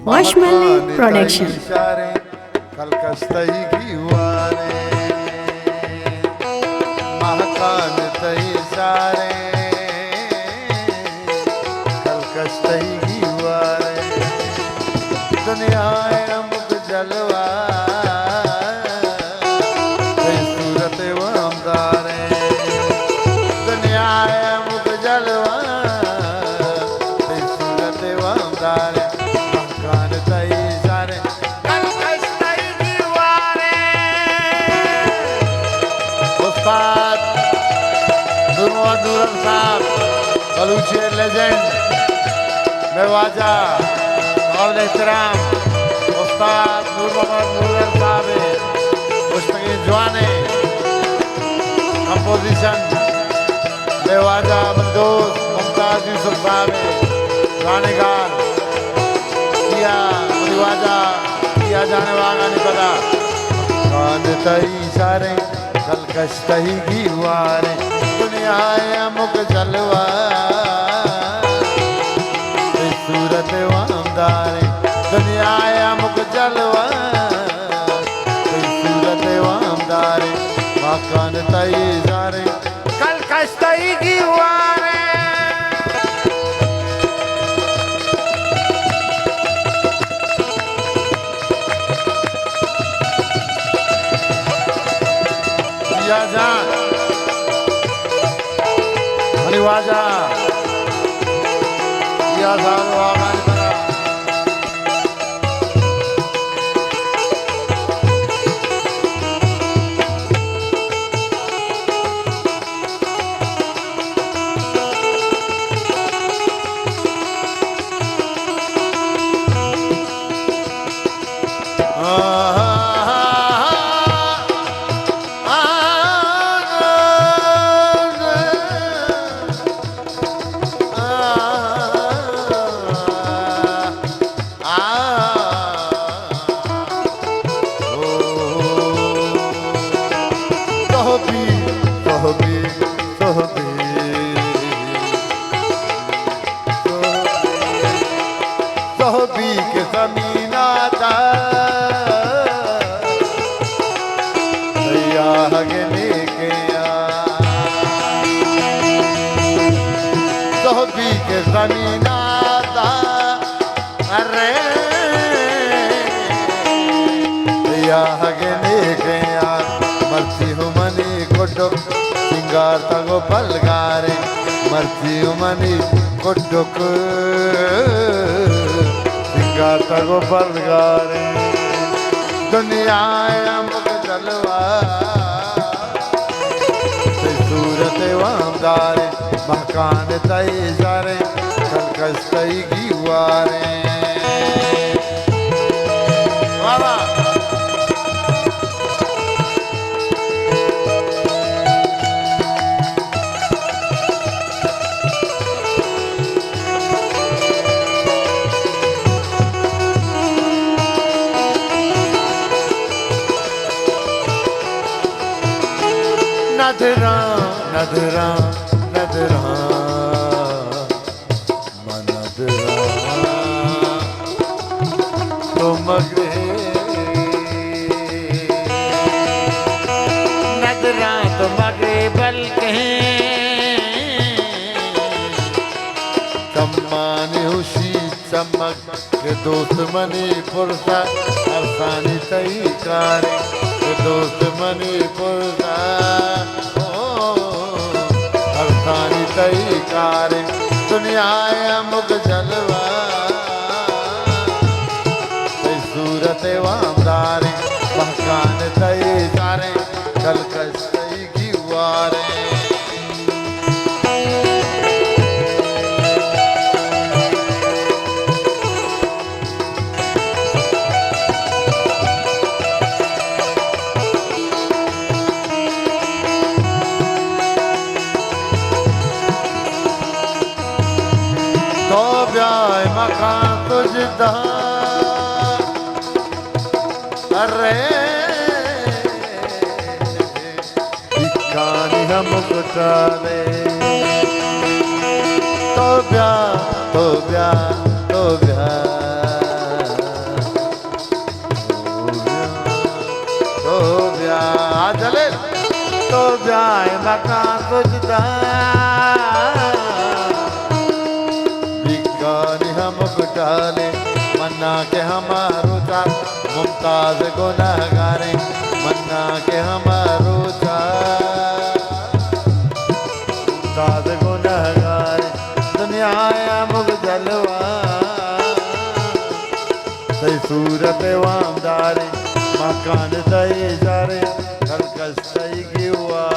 Marshmallow Production. कलकस्तई की वारे महकान तई सारे कलकस्तई की वारे दुनिया अमुक जलवा तई सूरत वमदारे दुनिया अमुक जलवा तई सूरत वमदारे महकान तई सारे उस्ताद नूरुल साहब बलूची लेजेंड मेवाजा और एहतराम उस्ताद नूरुल साहब मुश्तकी जवाने कंपोजिशन मेवाजा बंदोस मुमताज यूसुफ साहब गानेगार किया मेवाजा किया जाने वाला नहीं पता कान तई सारे कलकस्तई की वारे दुनिया अमुक जलवा सूरत वामदारे दुनिया अमुक जलवा सूरत वामदारे मकान तई सारे कलकस्तई की वारे जान अनिवाजा या सारो आगान करा सोहबी के ज़मीना था के लेके सोहबी के ज़मीना था अरे के लेके मर्जी हूँ मनी कोटो सिंगार तगो पलगारे मर्जी हूँ मनी कोटो गाता गो बलगारे दुनिया अमुक जलवा सूरत वामदारे मकान तई सारे कलकस्तई की वारे बाबा नदरा नदरा नदरा मनदरा तो मगरे नदरा तो मगरे बल्कि सम्मान हुशी चमक के दोस्त मनी पुरसा अरसानी तई कारे के दोस्त मनी पुरसा अरसानी तई कारे दुनिया अमुक जलवा सूरत वामदारे मकान तई सारे कलकस्तई की वारे मकान तुझदा अरे कहानी हम कुटारे तो ब्याह मुमताज गुनहगारे मन्ना के हमारो था मुमताज गुनहगारे दुनिया मुग जलवा सही सूरत वामदारे मकान दई जारे कलकस सही की हुआ